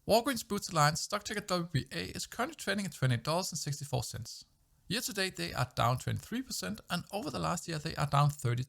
Walgreens Boots Alliance stock ticker WBA is currently trading at $28.64. Year to date, they are down 23%, and over the last year, they are down 32%.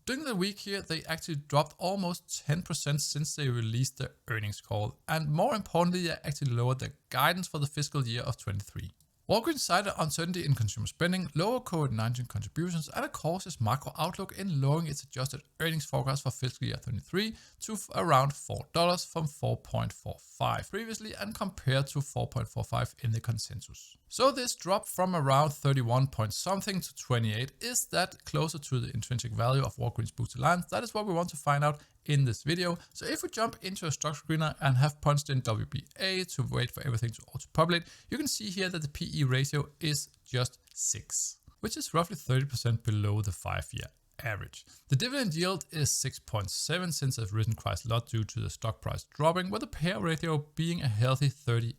During the week here, they actually dropped almost 10% since they released their earnings call, and more importantly, they actually lowered their guidance for the fiscal year of 23. Walgreens cited uncertainty in consumer spending, lower COVID-19 contributions, and a cautious macro outlook in lowering its adjusted earnings forecast for fiscal year 23 to around $4 from $4.45 previously and compared to $4.45 in the consensus. So this drop from around 31 point something to 28, is that closer to the intrinsic value of Walgreens Boots Alliance? That is what we want to find out in this video. So if we jump into a stock screener and have punched in WBA to wait for everything to auto-populate, you can see here that the PE ratio is just 6, which is roughly 30% below the 5-year average. The dividend yield is 6.7 since it's risen quite a lot due to the stock price dropping, with the payout ratio being a healthy 38%.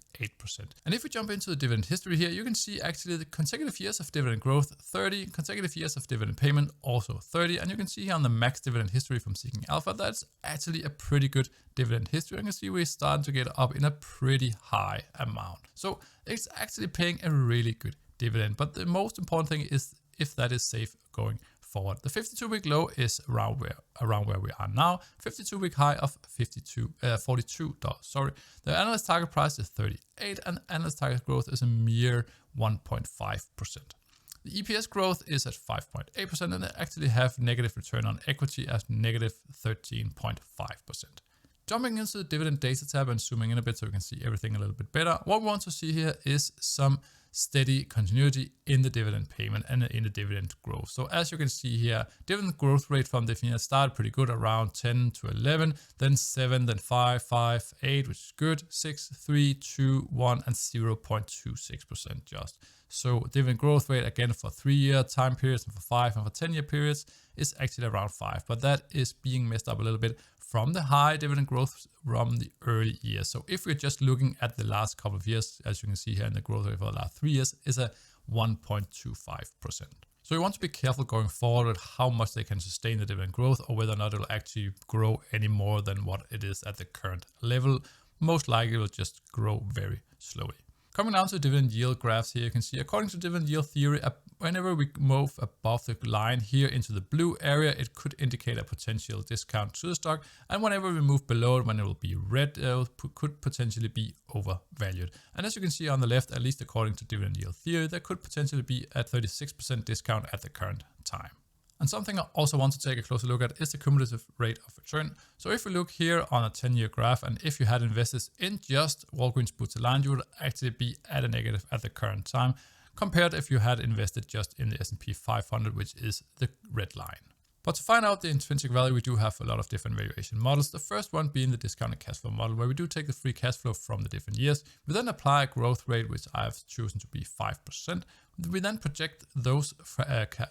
And if we jump into the dividend history here, you can see actually the consecutive years of dividend growth 30, consecutive years of dividend payment also 30, and you can see here on the max dividend history from Seeking Alpha, that's actually a pretty good dividend history. You can see we're starting to get up in a pretty high amount. So it's actually paying a really good dividend, but the most important thing is if that is safe going forward. The 52-week low is around where we are now. 52-week high of $42. Sorry. The analyst target price is 38, and analyst target growth is a mere 1.5%. The EPS growth is at 5.8%, and they actually have negative return on equity at negative 13.5%. Jumping into the dividend data tab and zooming in a bit so we can see everything a little bit better. What we want to see here is some steady continuity in the dividend payment and in the dividend growth. So as you can see here, dividend growth rate from the year started pretty good, around 10 to 11, then 7, then 5, 5, 8, which is good, 6, 3, 2, 1, and 0.26% just. So dividend growth rate again for 3-year time periods and for 5 and for 10-year periods is actually around 5, but that is being messed up a little bit from the high dividend growth from the early years. So if we're just looking at the last couple of years, as you can see here in the growth rate for the last 3 years is a 1.25%. So you want to be careful going forward with how much they can sustain the dividend growth or whether or not it will actually grow any more than what it is at the current level. Most likely it will just grow very slowly. Coming down to the dividend yield graphs here, you can see according to dividend yield theory, whenever we move above the line here into the blue area, it could indicate a potential discount to the stock. And whenever we move below it, when it will be red, it could potentially be overvalued. And as you can see on the left, at least according to dividend yield theory, there could potentially be a 36% discount at the current time. And something I also want to take a closer look at is the cumulative rate of return. So if we look here on a 10-year graph, and if you had invested in just Walgreens Boots Alliance, you would actually be at a negative at the current time, compared if you had invested just in the S&P 500, which is the red line. But to find out the intrinsic value, we do have a lot of different valuation models. The first one being the discounted cash flow model, where we do take the free cash flow from the different years. We then apply a growth rate, which I've chosen to be 5%. We then project those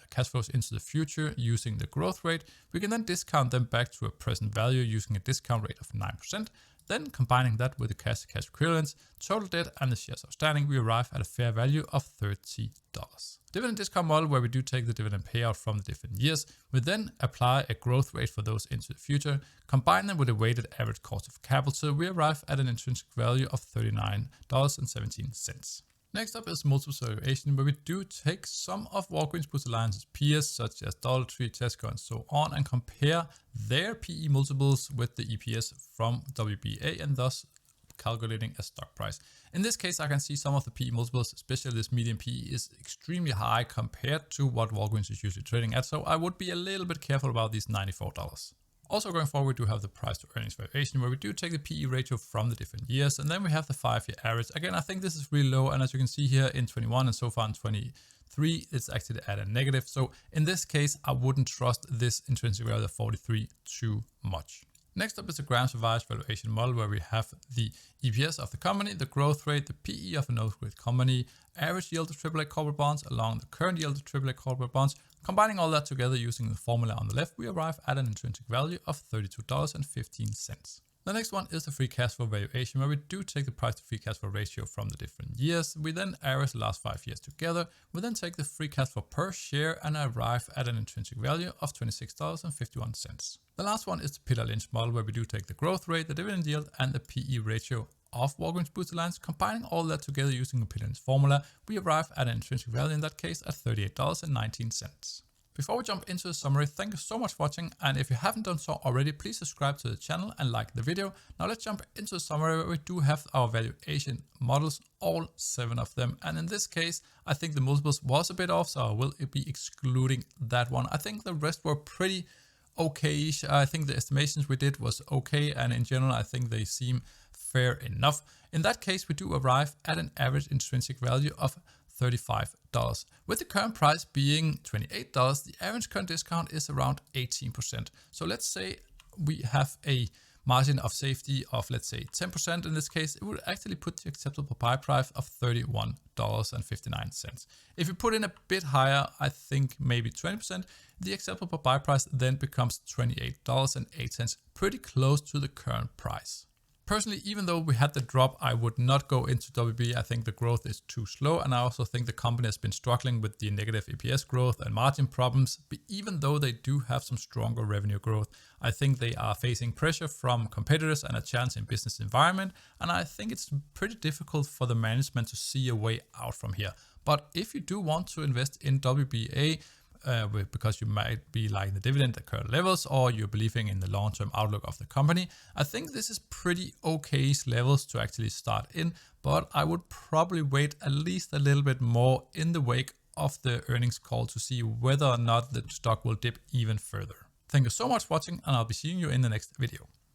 cash flows into the future using the growth rate. We can then discount them back to a present value using a discount rate of 9%. Then combining that with the cash equivalents, total debt, and the shares outstanding, we arrive at a fair value of $30. Dividend discount model, where we do take the dividend payout from the different years. We then apply a growth rate for those into the future, combine them with a weighted average cost of capital, we arrive at an intrinsic value of $39.17. Next up is multiple valuation, where we do take some of Walgreens Boots Alliance's peers, such as Dollar Tree, Tesco, and so on, and compare their PE multiples with the EPS from WBA, and thus calculating a stock price. In this case, I can see some of the PE multiples, especially this median PE, is extremely high compared to what Walgreens is usually trading at, so I would be a little bit careful about these $94. Also going forward, we do have the price to earnings valuation, where we do take the PE ratio from the different years, and then we have the 5-year average. Again, I think this is really low, and as you can see here in 21 and so far in 23, it's actually at a negative. So in this case, I wouldn't trust this intrinsic value of 43 too much. Next up is the Grams revised valuation model, where we have the EPS of the company, the growth rate, the PE of a noteworthy company, average yield of AAA corporate bonds along the current yield of AAA corporate bonds. Combining all that together using the formula on the left, we arrive at an intrinsic value of $32.15. The next one is the free cash flow valuation, where we do take the price to free cash flow ratio from the different years. We then average the last 5 years together. We then take the free cash flow per share and arrive at an intrinsic value of $26.51. The last one is the Peter Lynch model, where we do take the growth rate, the dividend yield, and the PE ratio of Walgreens Boots Alliance, combining all that together using Opinion's formula, we arrive at an intrinsic value in that case at $38.19. Before we jump into the summary, thank you so much for watching, and if you haven't done so already, please subscribe to the channel and like the video. Now let's jump into the summary where we do have our valuation models, all 7 of them. And in this case, I think the multiples was a bit off, so I will be excluding that one. I think the rest were pretty okay-ish. I think the estimations we did was okay, and in general, I think they seem fair enough. In that case, we do arrive at an average intrinsic value of $35. With the current price being $28, the average current discount is around 18%. So let's say we have a margin of safety of, let's say, 10%. In this case, it would actually put the acceptable buy price of $31.59. If you put in a bit higher, I think maybe 20%, the acceptable buy price then becomes $28.08, pretty close to the current price. Personally, even though we had the drop, I would not go into WBA. I think the growth is too slow, and I also think the company has been struggling with the negative EPS growth and margin problems. But even though they do have some stronger revenue growth, I think they are facing pressure from competitors and a challenging business environment, and I think it's pretty difficult for the management to see a way out from here. But if you do want to invest in WBA, because you might be like the dividend at current levels, or you're believing in the long-term outlook of the company, I think this is pretty okay levels to actually start in, but I would probably wait at least a little bit more in the wake of the earnings call to see whether or not the stock will dip even further. Thank you so much for watching, and I'll be seeing you in the next video.